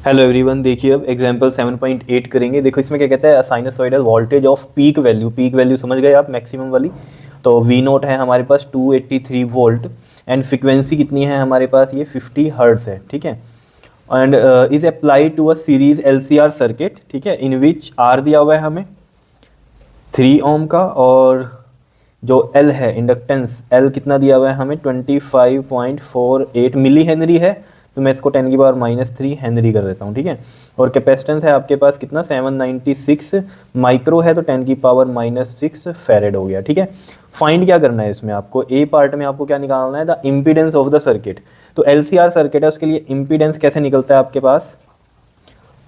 Hello everyone, देखिए अब example 7.8 करेंगे। देखो इसमें क्या कहता है, sinusoidal voltage off peak value समझ गए आप, मैक्सिमम वाली। तो वी नोट है हमारे पास 283 वोल्ट एंड फ्रिक्वेंसी कितनी है हमारे पास, ये 50 हर्ट्ज है, ठीक है। And is applied to a series LCR circuit, ठीक है, इन विच आर दिया हुआ है हमें 3 ओम का, और जो एल है इंडक्टेंस एल कितना दिया हुआ है हमें 25.48 मिली हेनरी है। तो मैं इसको 10⁻³ हेनरी कर देता हूँ, ठीक है। और कैपेसिटेंस है आपके पास कितना 796 माइक्रो है, तो 10⁻6 फेरेड हो गया, ठीक है। फाइंड क्या करना है इसमें आपको, ए पार्ट में आपको क्या निकालना है, the impedance of the circuit. तो एलसीआर सर्किट है, उसके लिए इम्पीडेंस कैसे निकलता है आपके पास,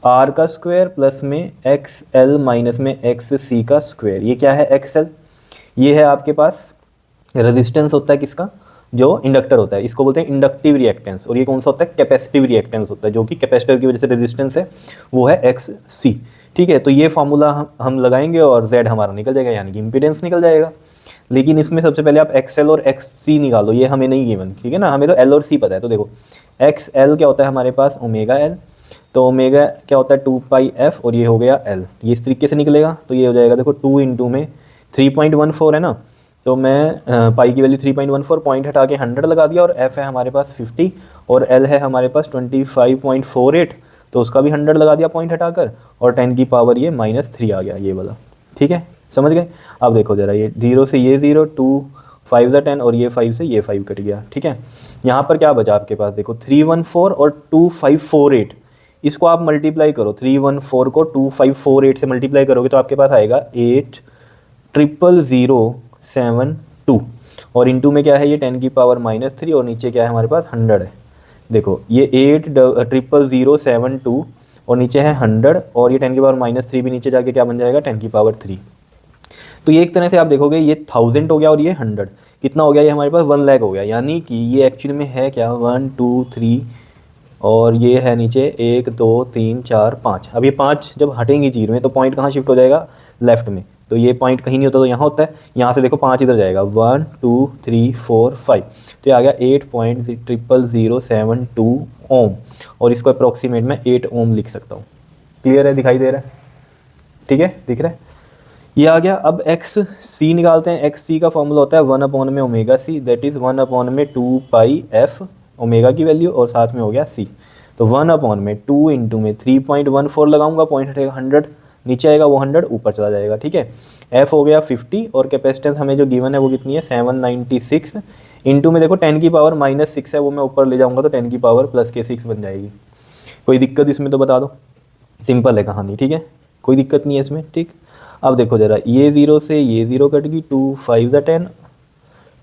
आर का स्क्वायर प्लस में एक्स एल माइनस में एक्स सी का स्क्वायर। ये क्या है, एक्स एल। ये है आपके पास रेजिस्टेंस होता है किसका, जो इंडक्टर होता है, इसको बोलते हैं इंडक्टिव रिएक्टेंस। और ये कौन सा होता है, कैपेसिटिव रिएक्टेंस होता है, जो कि कैपेसिटर की वजह से रेजिस्टेंस है, वो है एक्स सी, ठीक है। तो ये फार्मूला हम लगाएंगे और जेड हमारा निकल जाएगा, यानी कि इम्पीडेंस निकल जाएगा। लेकिन इसमें सबसे पहले आप एक्स एल और एक्स सी निकालो, ये हमें नहीं गिवन, ठीक है ना, हमें तो एल और सी पता है। तो देखो एक्स एल क्या होता है हमारे पास, ओमेगा एल। तो ओमेगा क्या होता है 2πf, और ये हो गया एल, ये इस तरीके से निकलेगा। तो ये हो जाएगा देखो 2 इंटू में 3.14 है ना, तो मैं पाई की वैल्यू 3.14, पॉइंट हटा के 100 लगा दिया, और एफ है हमारे पास 50 और एल है हमारे पास 25.48, तो उसका भी 100 लगा दिया पॉइंट हटाकर, और 10 की पावर ये -3 आ गया ये वाला, ठीक है, समझ गए। अब देखो जरा, ये 0 से ये 0, 2 5 ज़ा 10, और ये 5 से ये 5 कट गया, ठीक है। यहाँ पर क्या बचा आपके पास, देखो 314 और 2548, इसको आप मल्टीप्लाई करो, 314 को 2548 से मल्टीप्लाई करोगे तो आपके पास आएगा 8,000,072, और इंटू में क्या है, ये 10⁻³ और नीचे क्या है हमारे पास 100 है। देखो ये 8,000,072 और नीचे है 100, और ये 10⁻³ भी नीचे जाके क्या बन जाएगा 10⁻3। तो ये एक तरह से आप देखोगे ये 1000 हो गया और ये 100 कितना हो गया, ये हमारे पास 1 लाख हो गया। यानी कि ये एक्चुअली में है क्या, 1 2 3 और ये है नीचे 1 2 3 4 5। अब ये 5 जब हटेंगी जीरो में तो पॉइंट कहाँ शिफ्ट हो जाएगा, लेफ्ट में। तो ये पॉइंट कहीं नहीं होता तो यहाँ होता है, यहाँ से देखो 5 इधर जाएगा, 1 2 3 4 5, तो ये आ गया 8.00072 ओम, और इसको अप्रॉक्सीमेट मैं 8 ओम लिख सकता हूँ। क्लियर है, दिखाई दे रहा है, ठीक है, दिख रहा है, ये आ गया। अब एक्स सी निकालते हैं। एक्स सी का फॉर्मूला होता है 1/ओमेगा सी, दैट इज़ 1/2πf ओमेगा की वैल्यू, और साथ में हो गया सी। तो 1/2 इंटू में 3.14 लगाऊंगा, पॉइंट हटेगा 100, नीचे आएगा वो 100 ऊपर चला जाएगा, ठीक है। एफ हो गया 50, और कैपेसिटेंस हमें जो गिवन है वो कितनी है 796, इंटू में देखो 10⁻⁻6 है, वो मैं ऊपर ले जाऊंगा तो 10⁻+6 बन जाएगी। कोई दिक्कत इसमें तो बता दो, सिंपल है कहानी, ठीक है, कोई दिक्कत नहीं है इसमें, ठीक। अब देखो जरा, ये 0 से ये 0 कट गई, 2 5 ज़ा 10,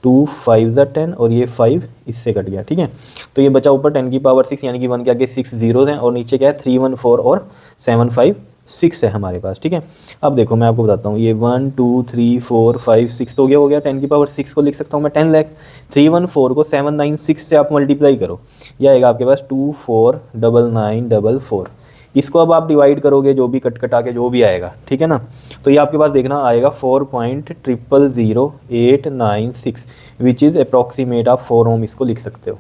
2 5 ज़ा 10, और ये 5 इससे कट गया, ठीक है। तो ये बचा ऊपर 10⁻6, यानी कि 1 के आगे 6 जीरोज़ हैं, और नीचे क्या है 314 और 756 है हमारे पास, ठीक है। अब देखो मैं आपको बताता हूँ, ये 1 2 3 4 5 6 तो हो गया 10⁻6 को लिख सकता हूँ मैं 10 लाख। 314 को 796 से आप मल्टीप्लाई करो, ये आएगा आपके पास 249944। इसको अब आप डिवाइड करोगे, जो भी कट कटा के जो भी आएगा, ठीक है ना, तो ये आपके पास देखना आएगा 4.000896, विच इज़ अप्रॉक्सीमेट आप 4 ओम इसको लिख सकते हो,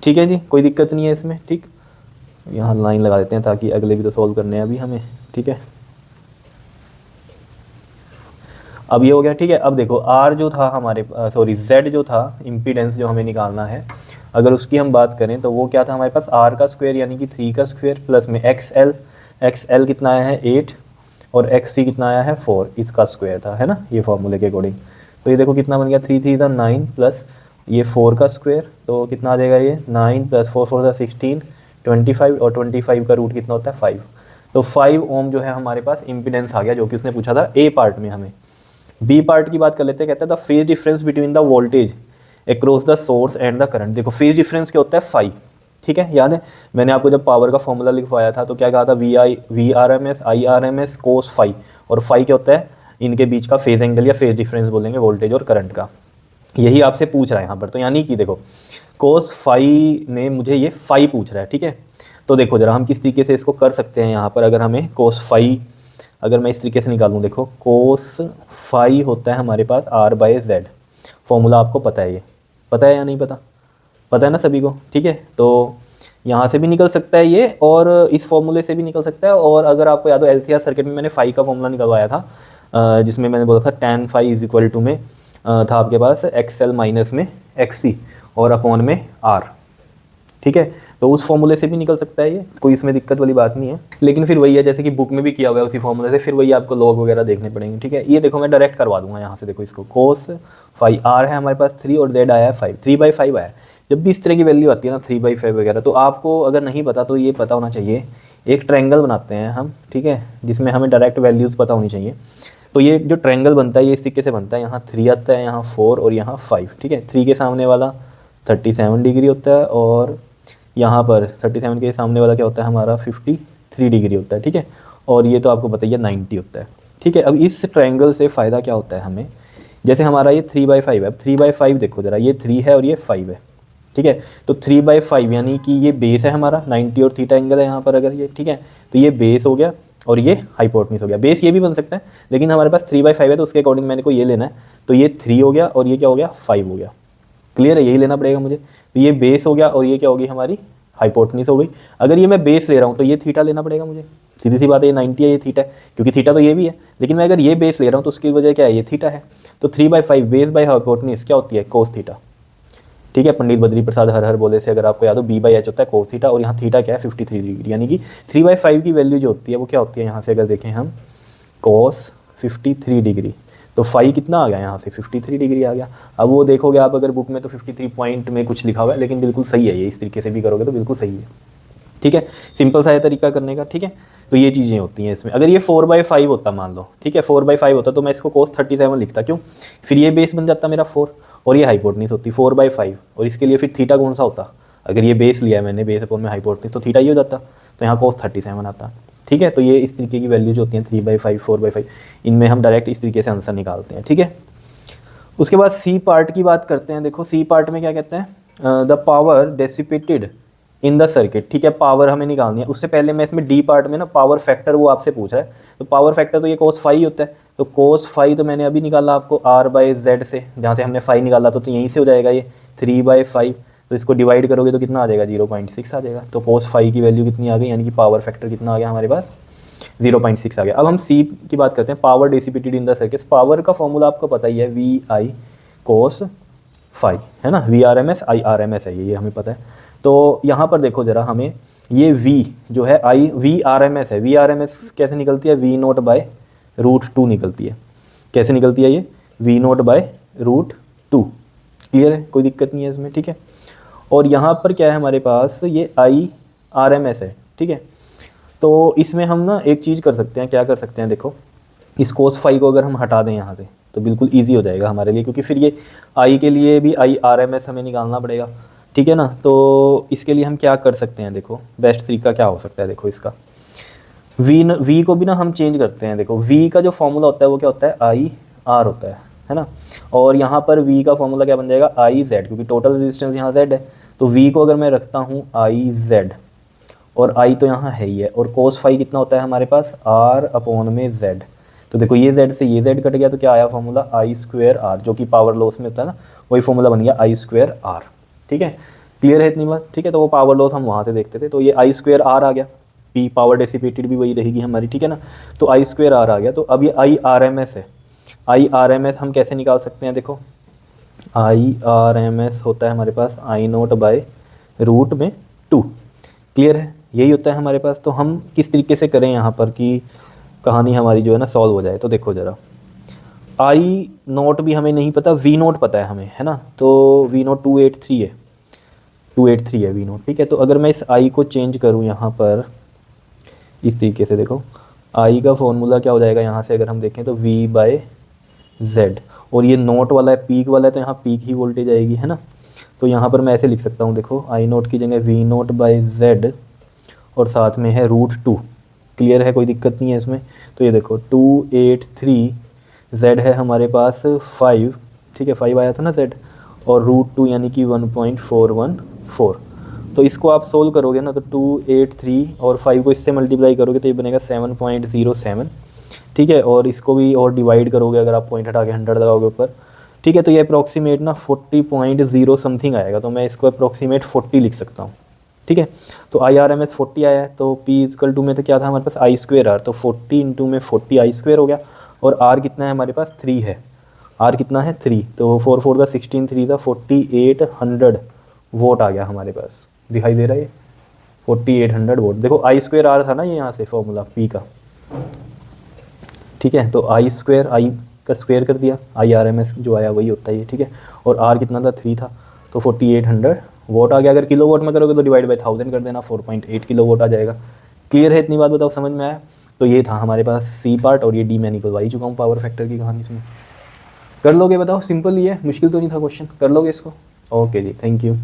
ठीक है जी, कोई दिक्कत नहीं है इसमें, ठीक। यहाँ लाइन लगा देते हैं ताकि अगले भी तो सॉल्व करने हैं अभी हमें, ठीक है। अब ये हो गया, ठीक है। अब देखो आर जो था हमारे सॉरी जेड जो था इम्पीडेंस जो हमें निकालना है, अगर उसकी हम बात करें तो वो क्या था हमारे पास, आर का स्क्वायर यानी कि 3 का स्क्वायर प्लस में एक्स एल कितना आया है 8, और एक्स सी कितना आया है 4, इसका स्क्वायर था, है ना, ये फॉर्मूले के अकॉर्डिंग। तो ये देखो कितना बन गया, 3 3 9 प्लस ये 4 का स्क्वायर, तो कितना आ जाएगा ये 9 प्लस 4 4 16 25, और 25 का रूट कितना होता है 5। तो 5 ओम जो है हमारे पास इम्पीडेंस आ गया, जो कि उसने पूछा था ए पार्ट में हमें। बी पार्ट की बात कर लेते हैं, कहता है the phase difference between the voltage across the source and the current. देखो फेज डिफरेंस क्या होता है फाई, ठीक है, याद है मैंने आपको जब पावर का फॉर्मूला लिखवाया था तो क्या कहा था, V R M S I R M S cos phi, और फाई क्या होता है इनके बीच का फेज एंगल या फेज डिफरेंस बोलेंगे वोल्टेज और करंट का। यही आपसे पूछ रहा है यहाँ पर, तो यानी कि देखो कोस फाई में मुझे ये फाई पूछ रहा है, ठीक है। तो देखो जरा हम किस तरीके से इसको कर सकते हैं यहाँ पर, अगर हमें कोस फाई अगर मैं इस तरीके से निकालूँ, देखो कोस फाई होता है हमारे पास R/Z, फॉर्मूला आपको पता है, ये पता है या नहीं पता, पता है ना सभी को, ठीक है। तो यहाँ से भी निकल सकता है ये, और इस फॉर्मूले से भी निकल सकता है। और अगर आपको याद हो LCR सर्किट में मैंने फाई का फॉर्मूला निकलवाया था, जिसमें मैंने बोला था tan phi is equal to में था आपके पास XL माइनस में XC और अपॉन में R, ठीक है। तो उस फॉर्मूले से भी निकल सकता है ये, कोई इसमें दिक्कत वाली बात नहीं है। लेकिन फिर वही है जैसे कि बुक में भी किया हुआ है उसी फॉर्मूले से, फिर वही आपको लॉग वगैरह देखने पड़ेंगे, ठीक है। ये देखो मैं डायरेक्ट करवा दूंगा यहाँ से, देखो इसको cos फाई R है हमारे पास 3 और Z आया है 5, 3/5 आया है। जब भी इस तरह की वैल्यू आती है ना 3/5 वगैरह, तो आपको अगर नहीं पता तो ये पता होना चाहिए, एक ट्रायंगल बनाते हैं हम, ठीक है, जिसमें हमें डायरेक्ट वैल्यूज़ पता होनी चाहिए। तो ये जो ट्रायंगल बनता है ये इस तरीके से बनता है, यहाँ 3 आता है, यहाँ 4 और यहाँ 5, ठीक है। 3 के सामने वाला 37 डिग्री होता है, और यहाँ पर 37 के सामने वाला क्या होता है हमारा 53 डिग्री होता है, ठीक है। और ये तो आपको बताइए 90 होता है, ठीक है। अब इस ट्रायंगल से फ़ायदा क्या होता है हमें, जैसे हमारा ये 3/5 है, 3/5 देखो ज़रा, ये 3 है और ये 5 है, ठीक है। तो 3/5 यानी कि ये बेस है हमारा, 90 और थीटा एंगल है यहाँ पर अगर ये, ठीक है। तो ये बेस हो गया और ये हाइपोटेन्यूज हो गया। बेस ये भी बन सकता है, लेकिन हमारे पास 3/5 है तो उसके अकॉर्डिंग मैंने को ये लेना है। तो ये 3 हो गया और ये क्या हो गया 5 हो गया, क्लियर है, यही लेना पड़ेगा मुझे। तो ये बेस हो गया और ये क्या होगी हमारी हाइपोटेन्यूज हो गई। अगर ये मैं बेस ले रहा हूँ तो ये थीटा लेना पड़ेगा मुझे, सीधी सी बात है, ये 90 है ये थीटा है, क्योंकि थीटा तो ये भी है। लेकिन मैं अगर ये बेस ले रहा हूँ तो उसकी वजह क्या है, ये थीटा है। तो 3/5 बेस बाई हाइपोटेन्यूज क्या होती है कोस थीटा, ठीक है। पंडित बद्री प्रसाद हर हर बोले से अगर आपको याद हो B/H होता है कोस थीटा, और यहाँ थीटा क्या है 53 डिग्री, यानी कि 3/5 की वैल्यू जो होती है वो क्या होती है यहाँ से अगर देखें हम कोस 53 डिग्री, तो फाई कितना आ गया यहाँ से 53 डिग्री आ गया। अब वो देखोगे आप अगर बुक में तो 53 पॉइंट में कुछ लिखा हुआ है, लेकिन बिल्कुल सही है ये, इस तरीके से भी करोगे तो बिल्कुल सही है, ठीक है। सिंपल सा है तरीका करने का, ठीक है। तो ये चीज़ें होती हैं इसमें। अगर ये 4/5 होता मान लो, ठीक है, 4/5 होता तो मैं इसको cos 37 लिखता, क्यों, फिर ये बेस बन जाता मेरा 4 और ये हाइपोटेन्यूज होती 4/5, और इसके लिए फिर थीटा कौन सा होता, अगर ये बेस लिया है मैंने बेस अपॉन में हाइपोटेन्यूज तो थीटा ये हो जाता, तो यहाँ cos 37 आता, ठीक है। तो ये इस तरीके की वैल्यू जो होती हैं 3/5 4/5, इनमें हम डायरेक्ट इस तरीके से आंसर निकालते हैं, ठीक है। उसके बाद सी पार्ट की बात करते हैं। देखो सी पार्ट में क्या कहते हैं, the power dissipated in the circuit, ठीक है, पावर हमें निकालनी है। उससे पहले मैं इसमें डी पार्ट में ना पावर फैक्टर वो आपसे पूछ रहा है, तो पावर फैक्टर तो ये cos फाई होता है, तो cos फाई तो मैंने अभी निकाला आपको R/Z से, जहाँ से हमने फाई निकाला तो यहीं से हो जाएगा ये 3/5, तो इसको डिवाइड करोगे तो कितना आ जाएगा 0.6 आ जाएगा। तो cos फाई की वैल्यू कितनी आ गई, यानी कि पावर फैक्टर कितना आ गया हमारे पास 0.6 आ गया। अब हम सी की बात करते हैं, power dissipated in the circuit. Power का फॉर्मूला आपको पता ही है VI cos फाई, है ना, VRMS IRMS है ये हमें पता है। तो यहाँ पर देखो ज़रा हमें ये V जो है VRMS है, VRMS कैसे निकलती है V0/√2 निकलती है। कैसे निकलती है ये V0/√2, क्लियर है, कोई दिक्कत नहीं है इसमें, ठीक है। और यहाँ पर क्या है हमारे पास ये IRMS है, ठीक है। तो इसमें हम ना एक चीज़ कर सकते हैं, क्या कर सकते हैं, देखो इस cos फाई को अगर हम हटा दें यहाँ से तो बिल्कुल ईजी हो जाएगा हमारे लिए, क्योंकि फिर ये I के लिए भी IRMS हमें निकालना पड़ेगा, ठीक है ना। तो इसके लिए हम क्या कर सकते हैं, देखो बेस्ट तरीका क्या हो सकता है, देखो इसका V को भी ना हम चेंज करते हैं। देखो V का जो फॉर्मूला होता है वो क्या होता है IR होता है ना। और यहाँ पर V का फॉर्मूला क्या बन जाएगा IZ, क्योंकि टोटल रेजिस्टेंस यहाँ Z है। तो V को अगर मैं रखता हूँ IZ और I तो यहाँ है ही है, और cos फाई कितना होता है हमारे पास R/Z। तो देखो ये Z से ये Z कट गया तो क्या आया फॉर्मूला I²R, जो कि पावर लॉस में होता है ना, वही फॉर्मूला बन गया I²R, ठीक है। क्लियर है इतनी बात, ठीक है। तो वो पावर लॉस हम वहाँ से देखते थे, तो ये I²R आ गया, P पावर डेसिपेटेड भी वही रहेगी हमारी, ठीक है ना। तो I²R आ गया। तो अब ये IRMS है, IRMS हम कैसे निकाल सकते हैं, देखो IRMS होता है हमारे पास I0/√2, क्लियर है, यही होता है हमारे पास। तो हम किस तरीके से करें यहाँ पर कि कहानी हमारी जो है ना सॉल्व हो जाए। तो देखो ज़रा I0 भी हमें नहीं पता, V0 पता है हमें, है ना। तो V0 283 है, 283 है V0, ठीक है। तो अगर मैं इस I को चेंज करूँ यहाँ पर इस तरीके से, देखो I का फॉर्मूला क्या हो जाएगा यहाँ से अगर हम देखें तो V/Z, और ये नोट वाला है पीक वाला है, तो यहाँ पीक ही वोल्टेज आएगी, है ना। तो यहाँ पर मैं ऐसे लिख सकता हूँ, देखो I0 की जगह V0/Z और साथ में है √2, क्लियर है, कोई दिक्कत नहीं है इसमें। तो ये देखो 283 Z है हमारे पास 5, ठीक है, 5 आया था ना Z, और √2 यानी कि 1.414। तो इसको आप सोल्व करोगे ना तो 283 और 5 को इससे मल्टीप्लाई करोगे तो ये बनेगा 7.07, ठीक है। और इसको भी और डिवाइड करोगे अगर आप पॉइंट हटा के 100 लगाओगे ऊपर, ठीक है। तो ये अप्रॉक्सीमेट ना 40.0 समथिंग आएगा। तो मैं इसको अप्रॉक्सीमेट 40 लिख सकता हूँ, ठीक है। तो आई आर एम एस 40 आया है, तो पी इजकल टू में तो क्या था हमारे पास आई स्क्वेयर आर, तो 40 इंटू में 40 आई स्क्वेयर हो गया, और आर कितना है हमारे पास 3 है, आर कितना है 3, तो 4 4 का 16, 3 का 4800 वोट आ गया हमारे पास, दिखाई दे रहा है ये 4800 वोट। देखो आई स्क्वेयर आर था ना ये यहाँ से फॉर्मूला पी का, ठीक है, तो आई स्क्वेयर आई का स्क्वेयर कर दिया, आई आर एम एस जो आया वही होता है ये, ठीक है, और आर कितना था 3 था, तो 4800 वोट आ गया। अगर किलो वोट में करोगे तो डिवाइड बाई 1000 कर देना, 4.8 किलो वोट आ जाएगा। क्लियर है इतनी बात, बताओ समझ में आया। तो ये था हमारे पास सी पार्ट, और ये डी मैं निकलवा ही चुका हूँ पावर फैक्टर की कहानी इसमें। कर लोगे बताओ, सिंपल ही है, मुश्किल तो नहीं था क्वेश्चन, कर लोगे इसको। ओके जी, थैंक यू।